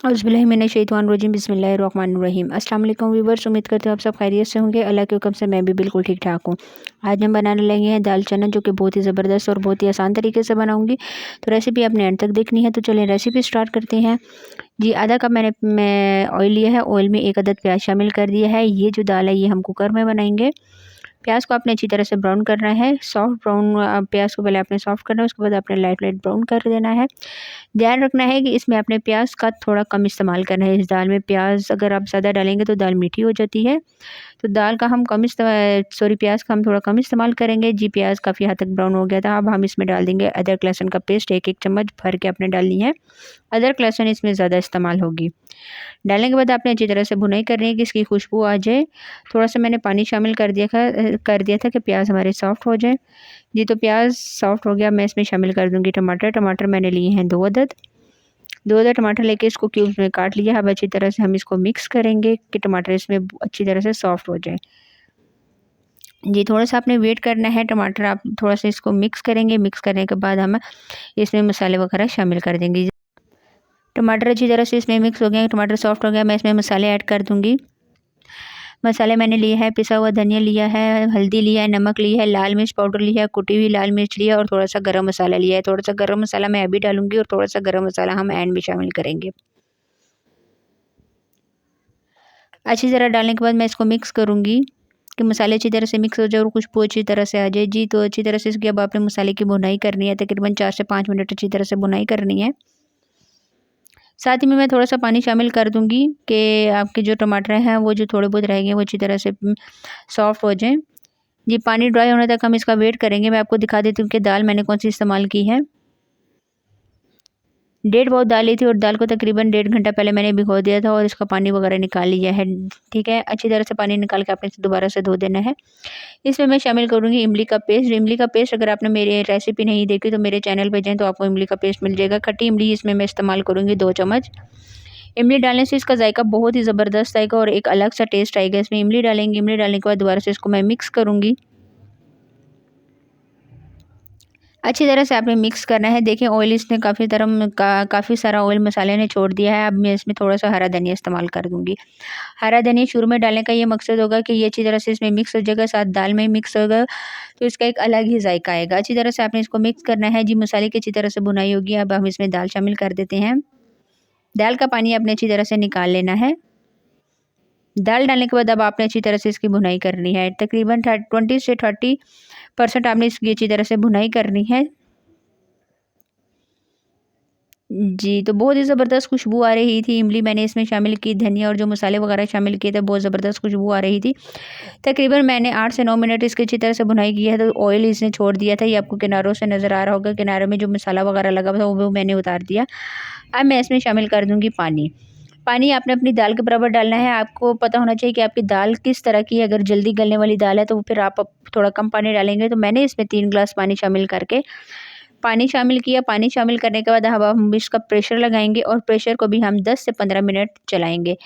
औज़ुबिल्लाहिमिनश्शैतानिर्रजीम बिस्मिल्लाहिर्रहमानिर्रहीम। अस्सलाम वालेकुम व्यूअर्स, उम्मीद करते हो आप सब खैरियत से होंगे। अल्लाह के हुक्म से मैं भी बिल्कुल ठीक ठाक हूँ। आज हम बनाने लगे हैं दाल चना, जो कि बहुत ही ज़बरदस्त और बहुत ही आसान तरीके से बनाऊंगी। तो रेसिपी आपने एंड तक देखनी है। तो चलें रेसिपी स्टार्ट करते हैं। जी, आधा कप मैं ऑयल लिया है। ऑयल में 1 अदद प्याज शामिल कर दिया है। ये जो दाल है ये हम कुकर में बनाएंगे। प्याज को आपने अच्छी तरह से ब्राउन करना है। सॉफ्ट ब्राउन प्याज को पहले आपने सॉफ्ट करना है, उसके बाद आपने लाइट लाइट ब्राउन कर देना है। ध्यान रखना है कि इसमें आपने प्याज का थोड़ा कम इस्तेमाल करना है। इस दाल में प्याज अगर आप ज़्यादा डालेंगे तो दाल मीठी हो जाती है। तो दाल का हम प्याज का हम थोड़ा कम इस्तेमाल करेंगे। जी, प्याज काफ़ी हद तक ब्राउन हो गया था। अब हम इसमें डाल देंगे अदरक लहसुन का पेस्ट। 1-1 चम्मच भर के आपने डालनी है। अदरक लहसुन इसमें ज़्यादा इस्तेमाल होगी। डालने के बाद आपने अच्छी तरह से भुनाई करनी है कि इसकी खुशबू आ जाए। थोड़ा-सा मैंने पानी शामिल कर दिया था कि प्याज हमारे सॉफ्ट हो जाए। जी, तो प्याज सॉफ्ट हो गया। मैं इसमें शामिल कर दूँगी टमाटर। टमाटर मैंने लिए हैं 2 अदद। 2 अदद टमाटर लेके इसको क्यूब्स में काट लिया। अब अच्छी तरह से हम इसको मिक्स करेंगे कि टमाटर इसमें अच्छी तरह से सॉफ्ट हो जाए। जी, थोड़ा-सा आपने वेट करना है। टमाटर आप थोड़ा-सा इसको मिक्स करेंगे। मिक्स करने के बाद हम इसमें मसाले वगैरह शामिल कर देंगे। टमाटर अच्छी तरह से इसमें मिक्स हो गए, टमाटर सॉफ्ट हो गया। मैं इसमें मसाले ऐड कर दूँगी। मसाले मैंने लिए हैं, पिसा हुआ धनिया लिया है, हल्दी लिया है, नमक लिया है, लाल मिर्च पाउडर लिया है, कुटी हुई लाल मिर्च लिया है और थोड़ा-सा गरम मसाला लिया है। थोड़ा-सा गरम मसाला मैं अभी डालूँगी और थोड़ा-सा गरम मसाला हम एंड में शामिल करेंगे। अच्छी तरह डालने के बाद मैं इसको मिक्स करूँगी कि मसाले अच्छी तरह से मिक्स हो जाए और खुशबू अच्छी तरह से आ जाए। जी, तो अच्छी तरह से इसकी अब आपने मसाले की भुनाई करनी है। तकरीबन 4 से 5 मिनट अच्छी तरह से भुनाई करनी है। साथ ही में मैं थोड़ा-सा पानी शामिल कर दूँगी कि आपके जो टमाटर हैं वो जो थोड़े बहुत रह गए वो अच्छी तरह से सॉफ्ट हो जाएँ। जी, पानी ड्राई होने तक हम इसका वेट करेंगे। मैं आपको दिखा देती हूँ कि दाल मैंने कौन-सी इस्तेमाल की है। 1.5 पाव दाल ली थी और दाल को तकरीबन 1.5 घंटा पहले मैंने भिगो दिया था और इसका पानी वगैरह निकाल लिया है। ठीक है, अच्छी तरह से पानी निकाल के आपने इसे दोबारा से धो देना है। इसमें मैं शामिल करूँगी इमली का पेस्ट। इमली का पेस्ट अगर आपने मेरी रेसिपी नहीं देखी तो मेरे चैनल पे जाएँ तो आपको इमली का पेस्ट मिल जाएगा। खट्टी इमली इसमें मैं इस्तेमाल करूँगी 2 चम्मच। इमली डालने से इसका जायका बहुत ही ज़बरदस्त आएगा और एक अलग सा टेस्ट आएगा इसमें। इमली डालेंगे, इमली डालने के बाद दोबारा से इसको मैं मिक्स करूँगी। अच्छी तरह से आपने मिक्स करना है। देखिए ऑयल इसने काफ़ी सारा ऑयल मसाले ने छोड़ दिया है। अब मैं इसमें थोड़ा-सा हरा धनिया इस्तेमाल कर दूँगी। हरा धनिया शुरू में डालने का ये मकसद होगा कि ये अच्छी तरह से इसमें मिक्स हो जाएगा, साथ दाल में मिक्स होगा, तो इसका एक अलग ही जायका आएगा। अच्छी तरह से आपने इसको मिक्स करना है। जी, मसाले की अच्छी तरह से भुनाई होगी। अब हम इसमें दाल शामिल कर देते हैं। दाल का पानी आपने अच्छी तरह से निकाल लेना है। दाल डालने के बाद अब आपने अच्छी तरह से इसकी भुनाई करनी है। तकरीबन 20 से 30% आपने इसकी अच्छी तरह से भुनाई करनी है। जी, तो बहुत ही ज़बरदस्त खुशबू आ रही थी। इमली मैंने इसमें शामिल की, धनिया और जो मसाले वगैरह शामिल किए थे, बहुत ज़बरदस्त खुशबू आ रही थी। तकरीबन मैंने 8 से 9 मिनट इसकी अच्छी तरह से भुनाई की है, तो ऑयल इसने छोड़ दिया था। ये आपको किनारों से नज़र आ रहा होगा। किनारों में जो मसाला वगैरह लगा हुआ था वो मैंने उतार दिया। अब मैं इसमें शामिल कर दूँगी पानी। पानी आपने अपनी दाल के बराबर डालना है। आपको पता होना चाहिए कि आपकी दाल किस तरह की है। अगर जल्दी गलने वाली दाल है तो फिर आप थोड़ा कम पानी डालेंगे। तो मैंने इसमें 3 गिलास पानी शामिल करके पानी शामिल किया। पानी शामिल करने के बाद अब हम इसका प्रेशर लगाएँगे और प्रेशर को भी हम 10 से 15 मिनट चलाएँगे।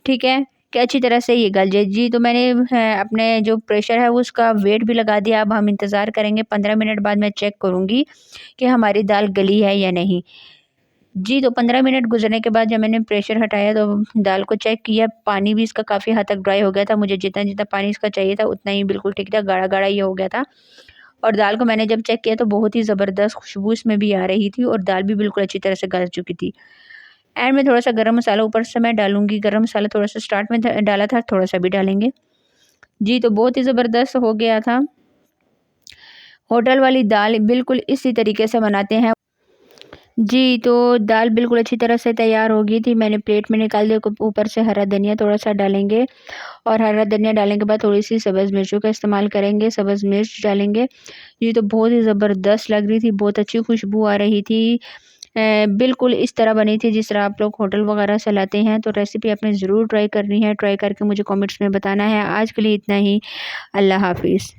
ठीक है? कि अच्छी तरह से ये गल जाए। जी, तो मैंने अपने जो प्रेशर है वो उसका वेट भी लगा दिया। अब हम इंतज़ार करेंगे। 15 मिनट बाद मैं चेक करूँगी कि हमारी दाल गली है या नहीं। जी, तो 15 मिनट गुज़रने के बाद जब मैंने प्रेशर हटाया तो दाल को चेक किया, पानी भी इसका काफ़ी हद तक ड्राई हो गया था। मुझे जितना-जितना पानी इसका चाहिए था उतना ही बिल्कुल ठीक था, गाढ़ा-गाढ़ा ये हो गया था। और दाल को मैंने जब चेक किया तो बहुत ही ज़बरदस्त खुशबू इसमें भी आ रही थी और दाल भी बिल्कुल अच्छी तरह से गल चुकी थी। एंड में थोड़ा-सा गरम मसाला ऊपर से मैं डालूँगी। गरम मसाला थोड़ा-सा स्टार्ट में डाला था, थोड़ा-सा भी डालेंगे। जी, तो बहुत ही ज़बरदस्त हो गया था। होटल वाली दाल बिल्कुल इसी तरीके से बनाते हैं। जी, तो दाल बिल्कुल अच्छी तरह से तैयार हो गई थी। मैंने प्लेट में निकाल दिया। ऊपर से हरा धनिया थोड़ा-सा डालेंगे और हरा धनिया डालने के बाद थोड़ी-सी सब्ज़ मिर्चों का इस्तेमाल करेंगे, सब्ज़ मिर्च डालेंगे। ये तो बहुत ही ज़बरदस्त लग रही थी, बहुत अच्छी खुशबू आ रही थी। बिल्कुल इस तरह बनी थी जिस तरह आप लोग होटल वगैरह से लाते हैं। तो रेसिपी आपने ज़रूर ट्राई करनी है। ट्राई करके मुझे कमेंट्स में बताना है। आज के लिए इतना ही। अल्लाह हाफ़िज़।